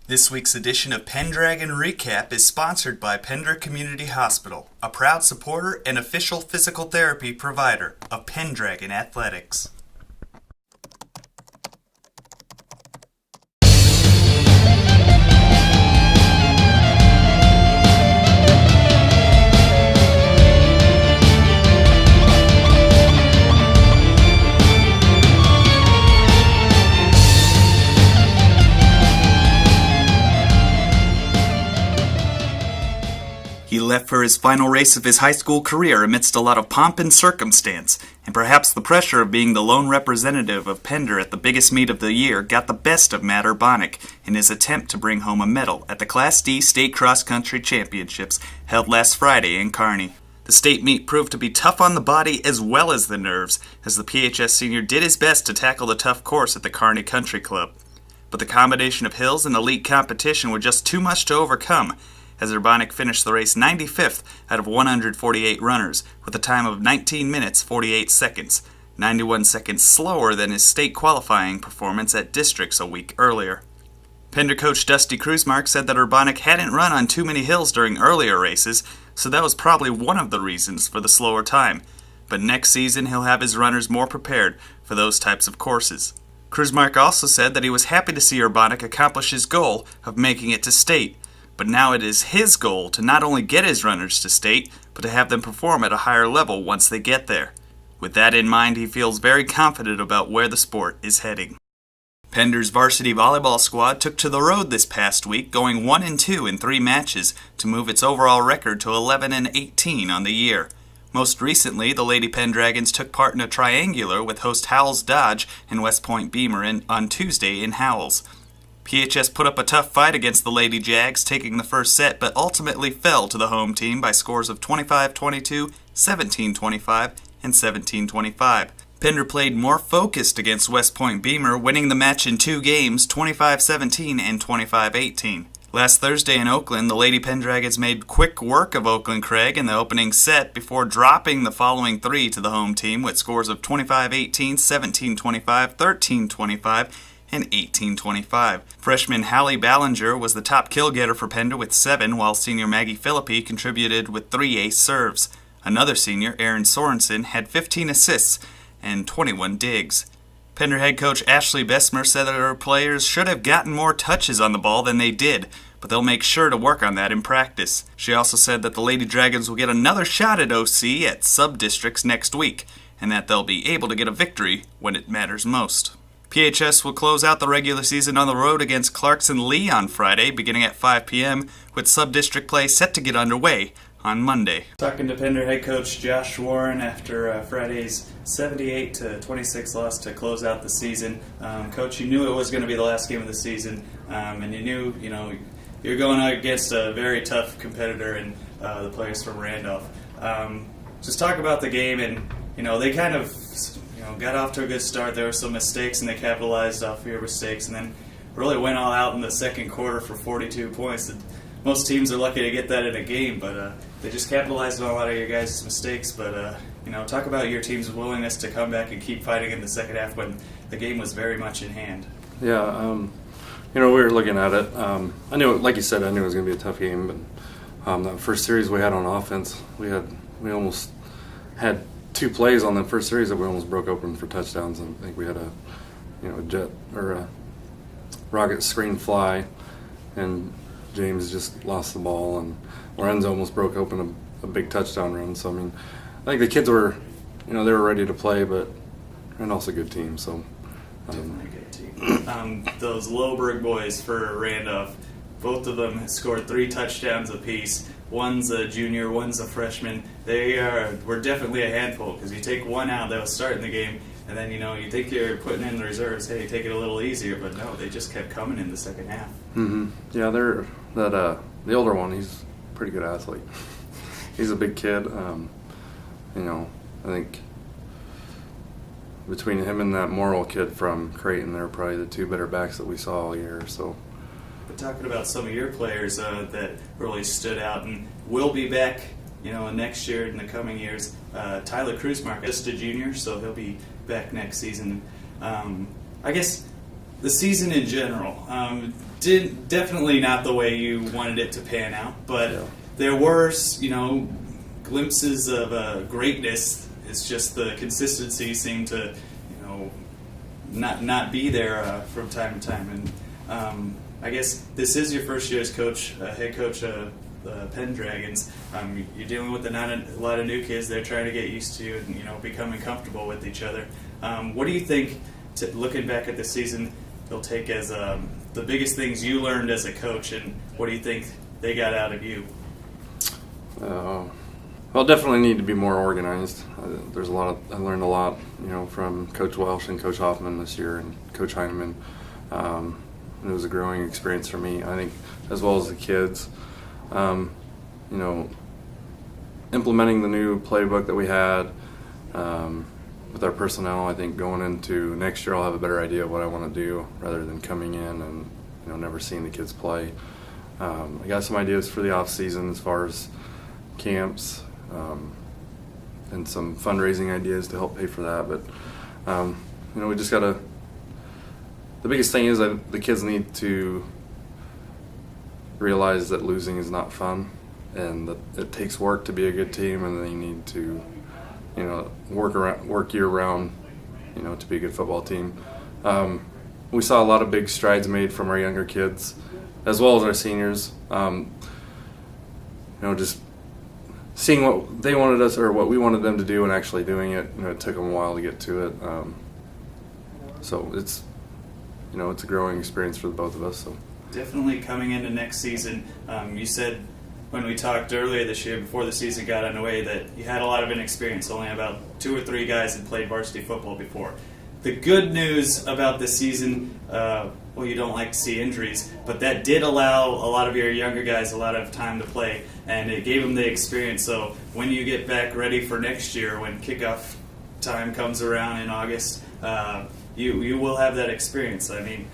This week's edition of Pendragon Recap is sponsored by Pender Community Hospital, a proud supporter and official physical therapy provider of Pendragon Athletics. He left for his final race of his high school career amidst a lot of pomp and circumstance, and perhaps the pressure of being the lone representative of Pender at the biggest meet of the year got the best of Matt Urbanic in his attempt to bring home a medal at the Class D State Cross Country Championships held last Friday in Kearney. The state meet proved to be tough on the body as well as the nerves, as the PHS senior did his best to tackle the tough course at the Kearney Country Club. But the combination of hills and elite competition were just too much to overcome, as Urbanic finished the race 95th out of 148 runners, with a time of 19 minutes 48 seconds, 91 seconds slower than his state qualifying performance at districts a week earlier. Pender coach Dusty Kruzmark said that Urbanic hadn't run on too many hills during earlier races, so that was probably one of the reasons for the slower time. But next season he'll have his runners more prepared for those types of courses. Kruzmark also said that he was happy to see Urbanic accomplish his goal of making it to state, but now it is his goal to not only get his runners to state, but to have them perform at a higher level once they get there. With that in mind, he feels very confident about where the sport is heading. Pender's varsity volleyball squad took to the road this past week, going 1-2 in 3 matches to move its overall record to 11-18 on the year. Most recently, the Lady Pendragons took part in a triangular with host Howells Dodge and West Point Beamer on Tuesday in Howells. PHS put up a tough fight against the Lady Jags, taking the first set, but ultimately fell to the home team by scores of 25-22, 17-25, and 17-25. Pender played more focused against West Point Beamer, winning the match in 2 games, 25-17 and 25-18. Last Thursday in Oakland, the Lady Pendragons made quick work of Oakland Craig in the opening set before dropping the following 3 to the home team with scores of 25-18, 17-25, 13-25, and 18-25. Freshman Hallie Ballinger was the top kill getter for Pender with 7, while senior Maggie Philippi contributed with 3 ace serves. Another senior, Aaron Sorensen, had 15 assists and 21 digs. Pender head coach Ashley Besmer said that her players should have gotten more touches on the ball than they did, but they'll make sure to work on that in practice. She also said that the Lady Dragons will get another shot at OC at sub-districts next week, and that they'll be able to get a victory when it matters most. PHS will close out the regular season on the road against Clarkson Lee on Friday, beginning at 5 p.m., with sub-district play set to get underway on Monday. Talking to Pender head coach Josh Warren after Friday's 78-26 loss to close out the season. Coach, you knew it was going to be the last game of the season, and you knew, you're going out against a very tough competitor in the players from Randolph. Just talk about the game, and they kind of got off to a good start. There were some mistakes, and they capitalized off your mistakes, and then really went all out in the second quarter for 42 points. Most teams are lucky to get that in a game, but they just capitalized on a lot of your guys' mistakes. But, talk about your team's willingness to come back and keep fighting in the second half when the game was very much in hand. Yeah, we were looking at it. I knew, like you said, I knew it was going to be a tough game. But that first series we had on offense, we almost had 2 plays on the first series that we almost broke open for touchdowns. I think we had a jet or a rocket screen fly, and James just lost the ball, and Lorenzo almost broke open a big touchdown run. So I think the kids were, they were ready to play, but Randolph's a good team. So definitely a good team. Those Loberg boys for Randolph, both of them scored 3 touchdowns apiece. One's a junior, one's a freshman. We're definitely a handful, because you take one out that was starting the game, and then you think you're putting in the reserves. Hey, take it a little easier, but no, they just kept coming in the second half. Mm-hmm. Yeah, the older one. He's a pretty good athlete. He's a big kid. I think between him and that Morrill kid from Creighton, they're probably the 2 better backs that we saw all year. So. But talking about some of your players that really stood out and will be back, next year in the coming years, Tyler Kruzmark, just a junior, so he'll be back next season. I guess the season in general, definitely not the way you wanted it to pan out, but there were, glimpses of greatness. It's just the consistency seemed to, not be there from time to time. And I guess this is your first year as coach, head coach of the Pendragons. You're dealing with a lot of new kids. They're trying to get used to you and becoming comfortable with each other. What do you think, looking back at the season, they'll take as the biggest things you learned as a coach, and what do you think they got out of you? Well, definitely need to be more organized. I learned a lot, from Coach Welsh and Coach Hoffman this year, and Coach Heineman. It was a growing experience for me, I think, as well as the kids. Implementing the new playbook that we had with our personnel. I think going into next year, I'll have a better idea of what I want to do rather than coming in and never seeing the kids play. I got some ideas for the off season as far as camps. And some fundraising ideas to help pay for that, but we just gotta. The biggest thing is that the kids need to realize that losing is not fun, and that it takes work to be a good team, and they need to, work year round, to be a good football team. We saw a lot of big strides made from our younger kids, as well as our seniors. Just seeing what they wanted us, or what we wanted them to do, and actually doing it. It took them a while to get to it. So it's, it's a growing experience for the both of us. So definitely coming into next season, you said when we talked earlier this year, before the season got underway, that you had a lot of inexperience. Only about 2 or 3 guys had played varsity football before. The good news about this season, you don't like to see injuries, but that did allow a lot of your younger guys a lot of time to play, and it gave them the experience. So when you get back ready for next year, when kickoff time comes around in August, you will have that experience. I mean,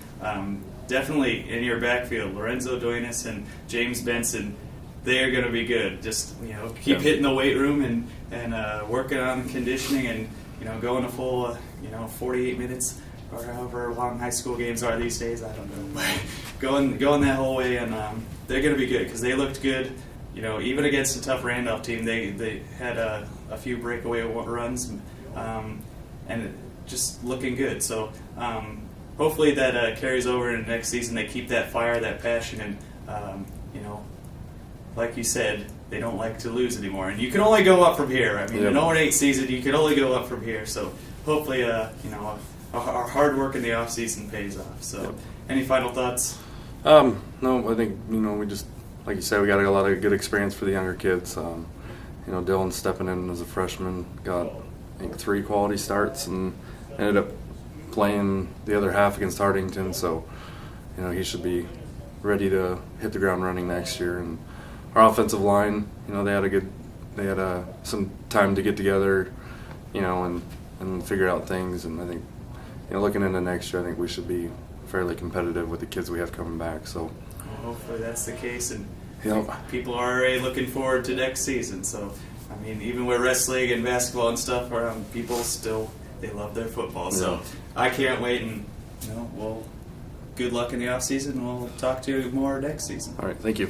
definitely in your backfield, Lorenzo Duenas and James Benson, they're going to be good. Just keep hitting the weight room and working on conditioning and going a full 48 minutes. Or however long high school games are these days, I don't know. going that whole way, and they're going to be good because they looked good. Even against a tough Randolph team, they had a few breakaway runs, and just looking good. So hopefully that carries over into next season. They keep that fire, that passion, and like you said, they don't like to lose anymore. And you can only go up from here. I mean, the 0-8 season, you can only go up from here. So hopefully, our hard work in the off season pays off. So, any final thoughts? No, I think we just, like you said, we got a lot of good experience for the younger kids. Dylan stepping in as a freshman, got I think 3 quality starts, and ended up playing the other half against Hartington. So, he should be ready to hit the ground running next year. And our offensive line, they had some time to get together, and figure out things. And I think, looking into next year, I think we should be fairly competitive with the kids we have coming back. So hopefully that's the case, and people are already looking forward to next season. So I mean, even with wrestling and basketball and stuff, people still they love their football. So I can't wait, and good luck in the off season. We'll talk to you more next season. All right, thank you.